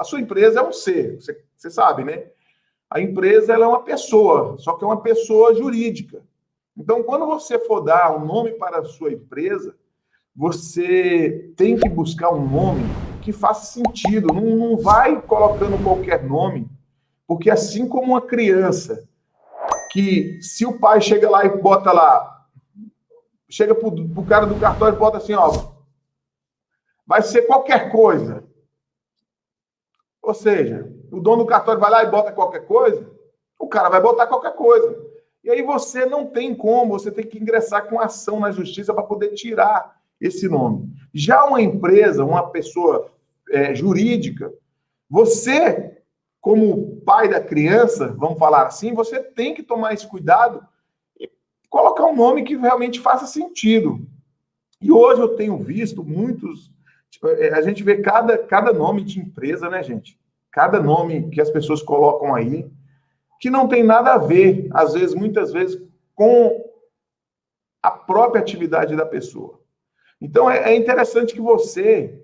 a sua empresa é um ser, você sabe, né? A empresa ela é uma pessoa, só que é uma pessoa jurídica. Então, quando você for dar um nome para a sua empresa, você tem que buscar um nome que faça sentido. Não vai colocando qualquer nome, porque assim como uma criança, que se o pai chega lá e bota lá, chega pro cara do cartório e bota assim, ó, vai ser qualquer coisa. Ou seja, o dono do cartório vai lá e bota qualquer coisa, o cara vai botar qualquer coisa. E aí você não tem como, você tem que ingressar com ação na justiça para poder tirar esse nome. Já uma empresa, uma pessoa jurídica, você, como pai da criança, vamos falar assim, você tem que tomar esse cuidado e colocar um nome que realmente faça sentido. E hoje eu tenho visto muitos... A gente vê cada nome de empresa, né, gente? Cada nome que as pessoas colocam aí, que não tem nada a ver, às vezes, muitas vezes, com a própria atividade da pessoa. Então, é interessante que você,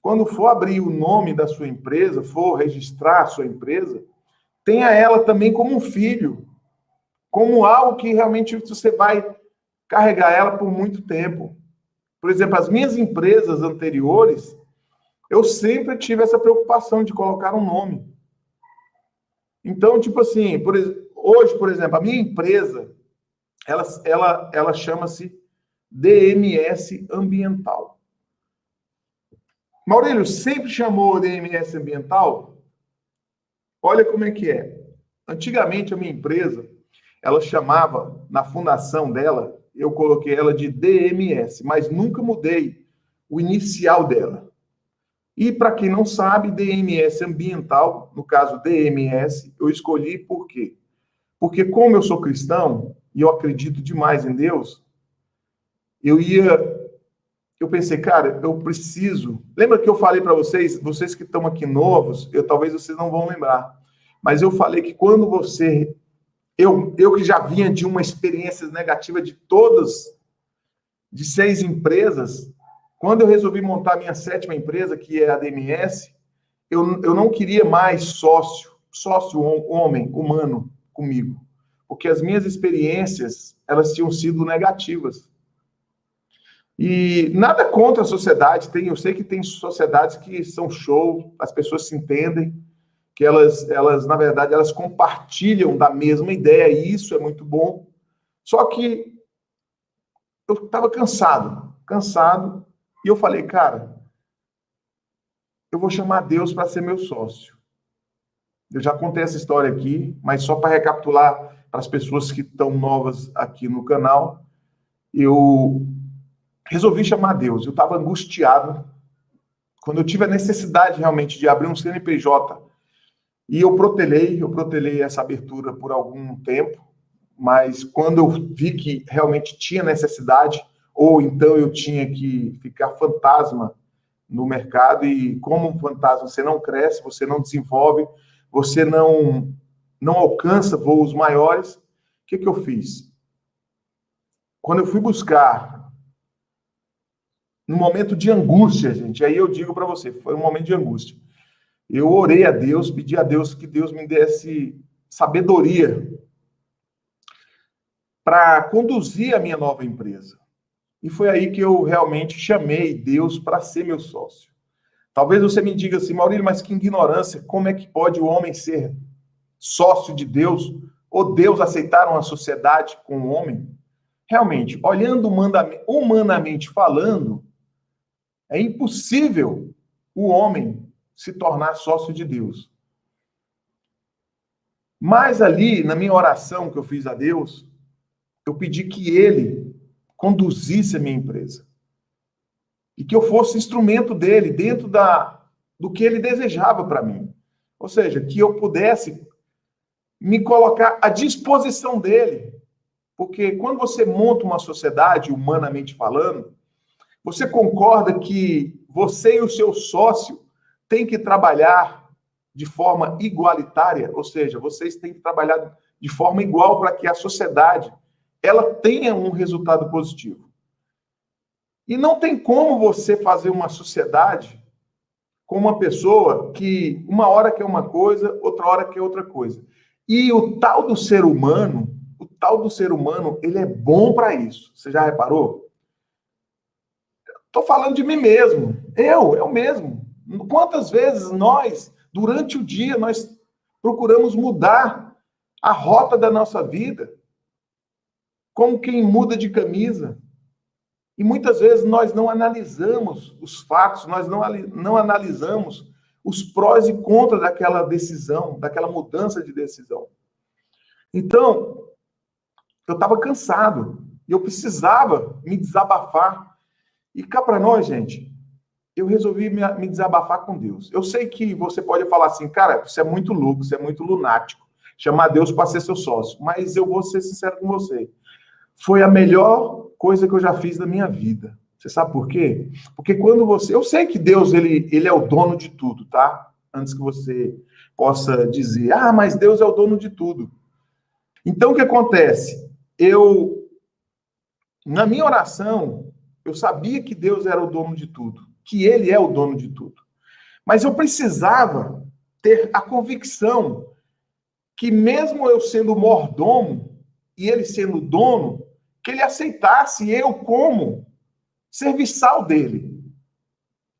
quando for abrir o nome da sua empresa, for registrar a sua empresa, tenha ela também como um filho, como algo que realmente você vai carregar ela por muito tempo. Por exemplo, as minhas empresas anteriores, eu sempre tive essa preocupação de colocar um nome. Então, tipo assim, hoje, por exemplo, a minha empresa, ela chama-se DMS Ambiental. Maurílio, sempre chamou DMS Ambiental? Olha como é que é. Antigamente, a minha empresa, ela chamava, na fundação dela, eu coloquei ela de DMS, mas nunca mudei o inicial dela. E, para quem não sabe, DMS Ambiental, no caso DMS, eu escolhi por quê? Porque como eu sou cristão, e eu acredito demais em Deus, eu pensei, cara, eu preciso... Lembra que eu falei para vocês que estão aqui novos, talvez vocês não vão lembrar, mas eu falei que quando você... Eu que já vinha de uma experiência negativa de 6 empresas, quando eu resolvi montar a minha 7ª empresa, que é a DMS, eu não queria mais sócio homem, humano, comigo. Porque as minhas experiências, elas tinham sido negativas. E nada contra a sociedade, eu sei que tem sociedades que são show, as pessoas se entendem, que elas, na verdade, elas compartilham da mesma ideia, e isso é muito bom. Só que eu estava cansado, e eu falei, cara, eu vou chamar Deus para ser meu sócio. Eu já contei essa história aqui, mas só para recapitular para as pessoas que estão novas aqui no canal, eu resolvi chamar Deus. Eu estava angustiado. Quando eu tive a necessidade realmente de abrir um CNPJ, e eu protelei essa abertura por algum tempo, mas quando eu vi que realmente tinha necessidade, ou então eu tinha que ficar fantasma no mercado, e como um fantasma você não cresce, você não desenvolve, você não alcança voos maiores, o que eu fiz? Quando eu fui buscar, no momento de angústia, gente, aí eu digo para você, foi um momento de angústia. Eu orei a Deus, pedi a Deus que Deus me desse sabedoria para conduzir a minha nova empresa. E foi aí que eu realmente chamei Deus para ser meu sócio. Talvez você me diga assim, Maurílio, mas que ignorância, como é que pode o homem ser sócio de Deus? Ou Deus aceitar uma sociedade com o homem? Realmente, olhando humanamente falando, é impossível o homem se tornar sócio de Deus. Mas ali, na minha oração que eu fiz a Deus, eu pedi que Ele conduzisse a minha empresa. E que eu fosse instrumento dele dentro do que Ele desejava para mim. Ou seja, que eu pudesse me colocar à disposição dele. Porque quando você monta uma sociedade, humanamente falando, você concorda que você e o seu sócio têm que trabalhar de forma igualitária, ou seja, vocês têm que trabalhar de forma igual para que a sociedade ela tenha um resultado positivo. E não tem como você fazer uma sociedade com uma pessoa que uma hora quer uma coisa, outra hora quer outra coisa. E o tal do ser humano, ele é bom para isso. Você já reparou? Estou falando de mim mesmo. Eu mesmo. Quantas vezes nós, durante o dia, nós procuramos mudar a rota da nossa vida, como quem muda de camisa. E muitas vezes nós não analisamos os fatos, nós não analisamos os prós e contras daquela decisão, daquela mudança de decisão. Então, eu estava cansado e eu precisava me desabafar. E cá para nós, gente, eu resolvi me desabafar com Deus. Eu sei que você pode falar assim, cara, você é muito louco, você é muito lunático, chamar Deus para ser seu sócio. Mas eu vou ser sincero com você. Foi a melhor coisa que eu já fiz na minha vida. Você sabe por quê? Porque quando você... Eu sei que Deus, ele é o dono de tudo, tá? Antes que você possa dizer, mas Deus é o dono de tudo. Então, o que acontece? Na minha oração, eu sabia que Deus era o dono de tudo, que Ele é o dono de tudo. Mas eu precisava ter a convicção que mesmo eu sendo mordomo, e Ele sendo dono, que Ele aceitasse eu como serviçal dele.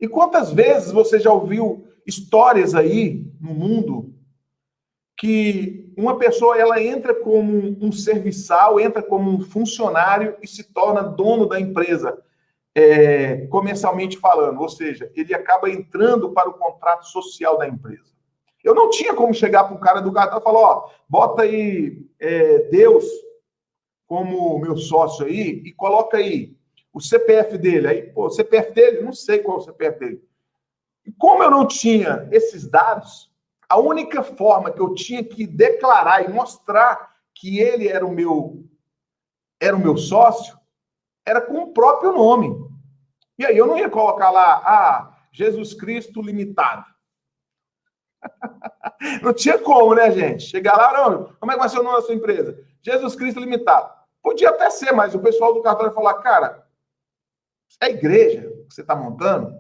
E quantas vezes você já ouviu histórias aí no mundo que uma pessoa ela entra como um serviçal, entra como um funcionário e se torna dono da empresa, comercialmente falando, ou seja, ele acaba entrando para o contrato social da empresa. Eu não tinha como chegar para o cara do cartão e falar, bota aí Deus como meu sócio aí e coloca aí o CPF dele. Aí, o CPF dele, não sei qual é o CPF dele. E como eu não tinha esses dados, a única forma que eu tinha que declarar e mostrar que ele era o meu sócio era com o próprio nome. E aí eu não ia colocar lá, Jesus Cristo Limitado. Não tinha como, né, gente? Chegar lá, não, como é que vai ser o nome da sua empresa? Jesus Cristo Limitado. Podia até ser, mas o pessoal do cartório ia falar, cara, é a igreja que você está montando?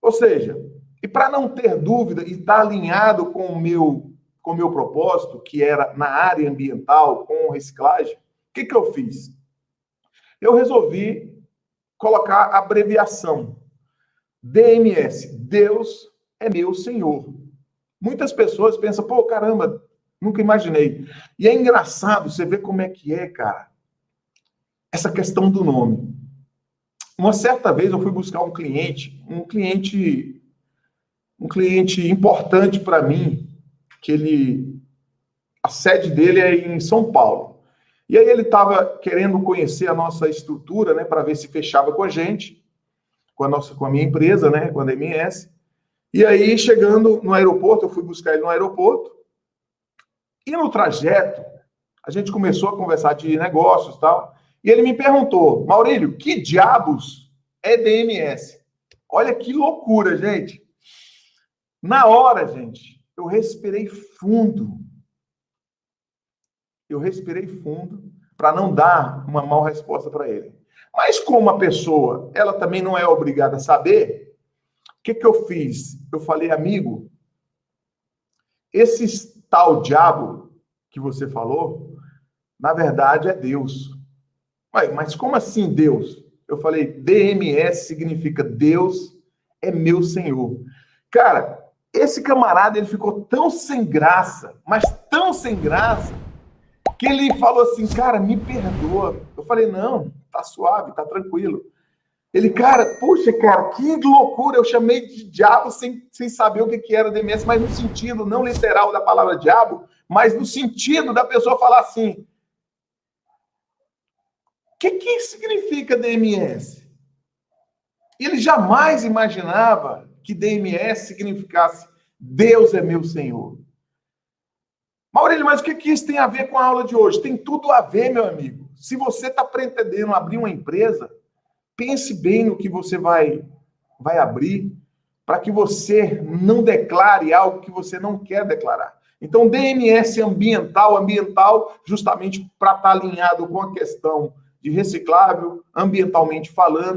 Ou seja, e para não ter dúvida e estar alinhado com o meu propósito, que era na área ambiental, com reciclagem, o que eu fiz? Eu resolvi colocar a abreviação DMS, Deus é meu Senhor. Muitas pessoas pensam, caramba, nunca imaginei. E é engraçado, você ver como é que é, cara, essa questão do nome. Uma certa vez eu fui buscar um cliente importante para mim, que a sede dele é em São Paulo. E aí ele estava querendo conhecer a nossa estrutura, né, para ver se fechava com a gente, com a minha empresa, né, com a DMS. E aí, chegando no aeroporto, eu fui buscar ele no aeroporto, e no trajeto, a gente começou a conversar de negócios e tal, e ele me perguntou, Maurílio, que diabos é DMS? Olha que loucura, gente. Na hora, gente, eu respirei fundo. Para não dar uma mal resposta para ele. Mas como a pessoa, ela também não é obrigada a saber, o que eu fiz? Eu falei, amigo, esse tal diabo que você falou, na verdade é Deus. Mas como assim Deus? Eu falei, DMS significa Deus é meu Senhor. Cara, esse camarada, ele ficou tão sem graça, mas tão sem graça, que ele falou assim, cara, me perdoa. Eu falei, não, tá suave, tá tranquilo. Ele, puxa, que loucura, eu chamei de diabo sem saber o que era DMS, mas no sentido não literal da palavra diabo, mas no sentido da pessoa falar assim, o que significa DMS? Ele jamais imaginava que DMS significasse Deus é meu Senhor. Maurílio, mas o que isso tem a ver com a aula de hoje? Tem tudo a ver, meu amigo. Se você está pretendendo abrir uma empresa, pense bem no que você vai abrir, para que você não declare algo que você não quer declarar. Então, DMS ambiental justamente para estar alinhado com a questão de reciclável, ambientalmente falando,